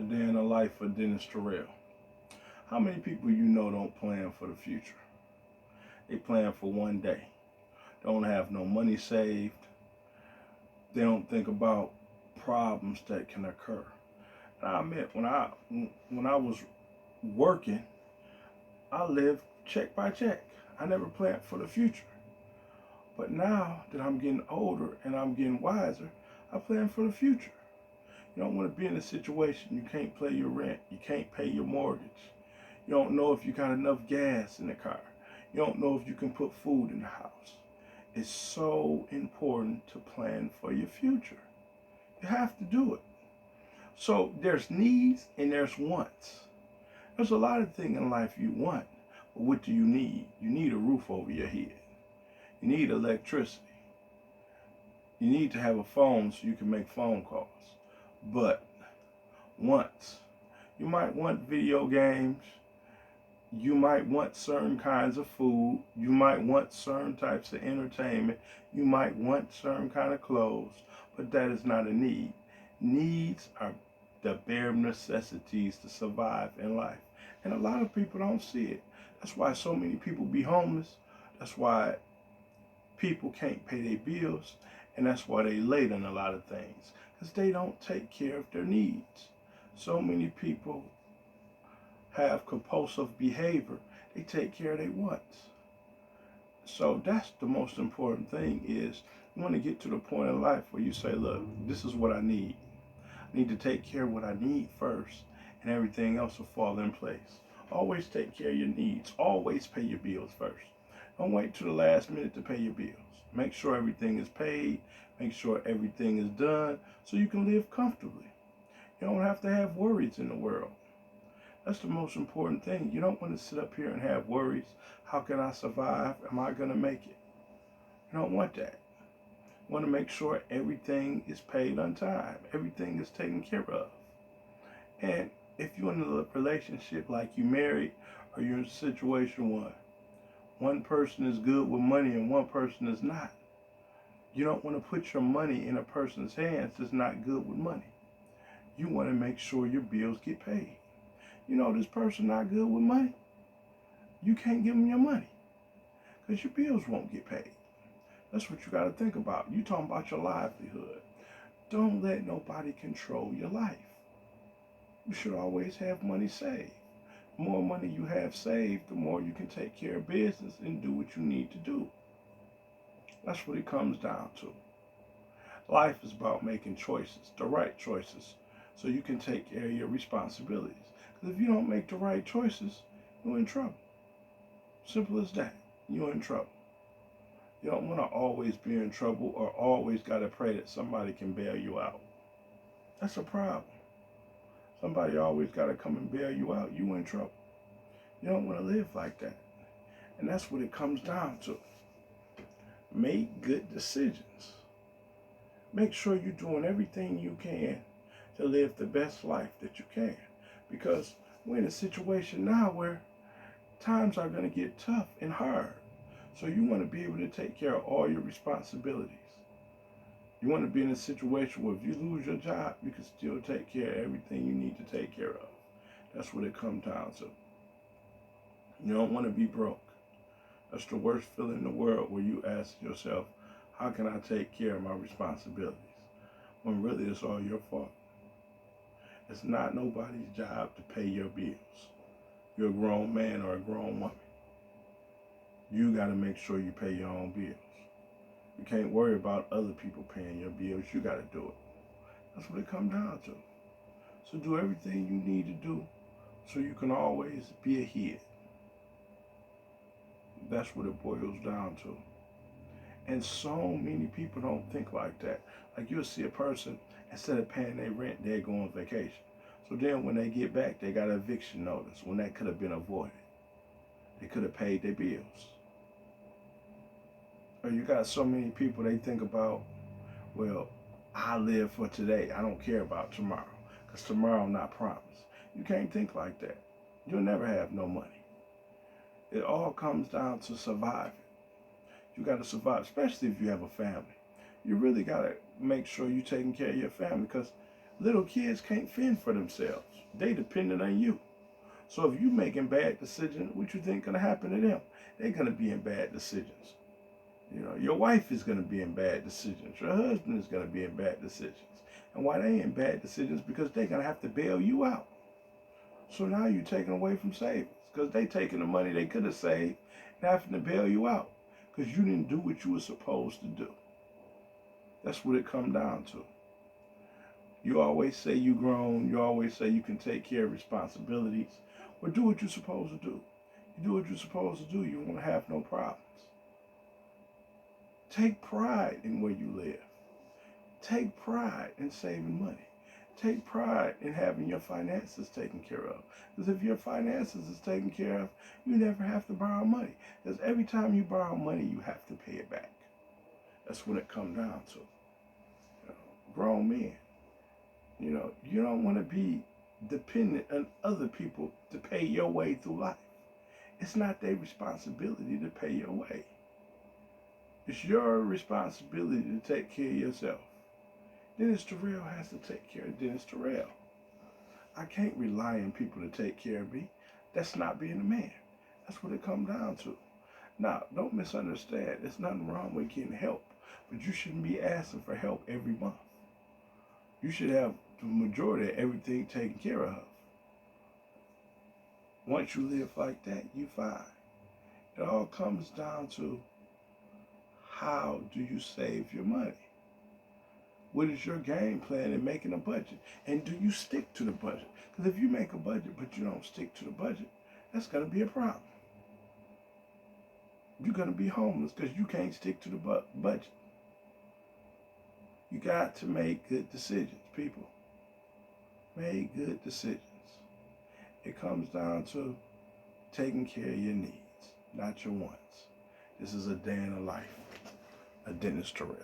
today in the life of Dennis Terrell. How many people you know don't plan for the future? They plan for one day. Don't have no money saved. They don't think about problems that can occur. And I admit, when I was working, I lived check by check. I never planned for the future. But now that I'm getting older and I'm getting wiser, I plan for the future. You don't want to be in a situation you can't pay your rent, you can't pay your mortgage. You don't know if you got enough gas in the car. You don't know if you can put food in the house. It's so important to plan for your future. You have to do it. So there's needs and there's wants. There's a lot of things in life you want, but what do you need? You need a roof over your head. You need electricity. You need to have a phone so you can make phone calls. But wants, you might want video games. You might want certain kinds of food. You might want certain types of entertainment. You might want certain kind of clothes, but that is not a need. Needs are the bare necessities to survive in life. And a lot of people don't see it. That's why so many people be homeless. That's why people can't pay their bills. And that's why they late on a lot of things. Because they don't take care of their needs. So many people have compulsive behavior. They take care of their wants. So that's the most important thing is you want to get to the point in life where you say, look, this is what I need. I need to take care of what I need first, and everything else will fall in place. Always take care of your needs. Always pay your bills first. Don't wait till the last minute to pay your bills. Make sure everything is paid. Make sure everything is done so you can live comfortably. You don't have to have worries in the world. That's the most important thing. You don't want to sit up here and have worries. How can I survive? Am I going to make it? You don't want that. You want to make sure everything is paid on time. Everything is taken care of. And if you're in a relationship like you married or you're in a situation where one person is good with money and one person is not, you don't want to put your money in a person's hands that's not good with money. You want to make sure your bills get paid. You know this person not good with money, you can't give them your money because your bills won't get paid. That's what you got to think about. You talking about your livelihood. Don't let nobody control your life. You should always have money saved. The more money you have saved, the more you can take care of business and do what you need to do. That's what it comes down to. Life is about making choices, the right choices, so you can take care of your responsibilities. Because if you don't make the right choices, you're in trouble. Simple as that. You're in trouble. You don't want to always be in trouble or always got to pray that somebody can bail you out. That's a problem. Somebody always got to come and bail you out. You in trouble. You don't want to live like that. And that's what it comes down to. Make good decisions. Make sure you're doing everything you can to live the best life that you can. Because we're in a situation now where times are going to get tough and hard. So you want to be able to take care of all your responsibilities. You want to be in a situation where if you lose your job, you can still take care of everything you need to take care of. That's what it comes down to. You don't want to be broke. That's the worst feeling in the world where you ask yourself, how can I take care of my responsibilities? When really it's all your fault. It's not nobody's job to pay your bills. You're a grown man or a grown woman. You got to make sure you pay your own bills. You can't worry about other people paying your bills. You got to do it. That's what it comes down to. So do everything you need to do so you can always be ahead. That's what it boils down to. And so many people don't think like that. Like you'll see a person, instead of paying their rent, they go on vacation. So then when they get back, they got an eviction notice when that could have been avoided. They could have paid their bills. Or you got so many people, they think about, well, I live for today. I don't care about tomorrow because tomorrow not promised. You can't think like that. You'll never have no money. It all comes down to surviving. You got to survive, especially if you have a family. You really got to make sure you're taking care of your family because Little kids can't fend for themselves. They dependent on you. So if you making bad decisions, what you think gonna happen to them? They're gonna be in bad decisions. Your wife is gonna be in bad decisions. Your husband is gonna be in bad decisions. And why they in bad decisions? Because they're gonna have to bail you out. So now you're taken away from savings because they taking the money they could have saved and having to bail you out because you didn't do what you were supposed to do. That's what it comes down to. You always say you grown. You always say you can take care of responsibilities. Well, do what you're supposed to do. You do what you're supposed to do, you won't have no problems. Take pride in where you live. Take pride in saving money. Take pride in having your finances taken care of. Because if your finances is taken care of, you never have to borrow money. Because every time you borrow money, you have to pay it back. That's what it comes down to. Grown men. You don't want to be dependent on other people to pay your way through life. It's not their responsibility to pay your way. It's your responsibility to take care of yourself. Dennis Terrell has to take care of Dennis Terrell. I can't rely on people to take care of me. That's not being a man. That's what it comes down to. Now, don't misunderstand. There's nothing wrong with getting help, but you shouldn't be asking for help every month. You should have the majority of everything taken care of. Once you live like that, you're fine. It all comes down to how do you save your money? What is your game plan in making a budget? And do you stick to the budget? Because if you make a budget but you don't stick to the budget, that's going to be a problem. You're going to be homeless because you can't stick to the budget. You got to make good decisions, people. Make good decisions. It comes down to taking care of your needs, not your wants. This is a day in the life of Dennis Terrell.